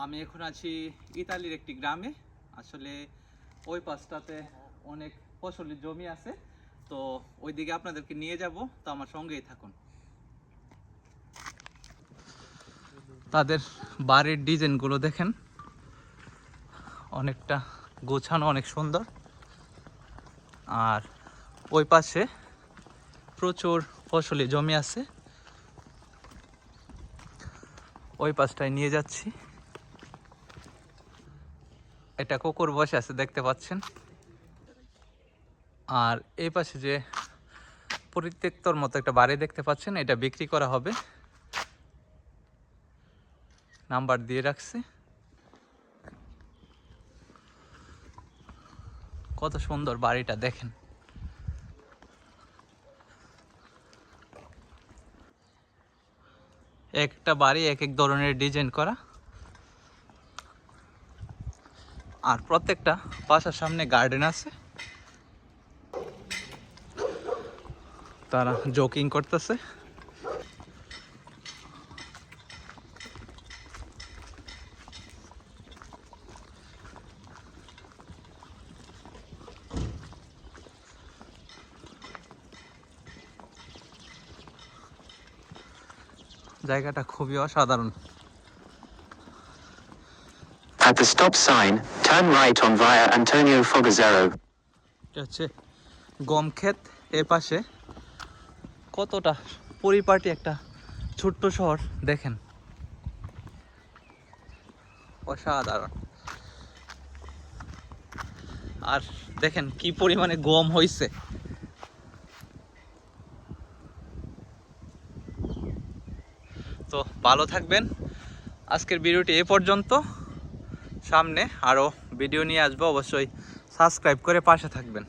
আমি এখন আছি ইতালির একটি গ্রামে। আসলে ওই পাশটাতে অনেক ফসলের জমি আছে, তো ওইদিকে আপনাদেরকে নিয়ে যাব, তো আমার সঙ্গেই থাকুন। তাদের বাড়ির ডিজাইনগুলো দেখেন, অনেকটা গোছানো, অনেক সুন্দর। আর ওই পাশে প্রচুর ফসলি জমি আছে, ওই পাশটায় নিয়ে যাচ্ছি। এটা কুকুর বসে আছে দেখতে পাচ্ছেন। আর এই পাশে যে পরিত্যক্তর মতো একটা বাড়ি দেখতে পাচ্ছেন, এটা বিক্রি করা হবে, নাম্বার দিয়ে রাখছে। কত সুন্দর বাড়িটা দেখেন। একটা বাড়ি এক এক ধরনের ডিজাইন করা, আর প্রত্যেকটা বাসার সামনে গার্ডেন আছে। তারা জকিং করতেছে। জায়গাটা খুবই অসাধারণ। At the stop sign, turn right on via Antonio Fogazzaro. এটা হচ্ছে গম ক্ষেত। এ পাশে কতটা পরিপাটি একটা ছোট্ট শহর দেখেন, অসাধারণ। আর দেখেন কি পরিমাণে গম হয়েছে। তো ভালো থাকবেন। আজকের ভিডিওটি এ পর্যন্ত। সামনে আরও ভিডিও নিয়ে আসবো, অবশ্যই সাবস্ক্রাইব করে পাশে থাকবেন।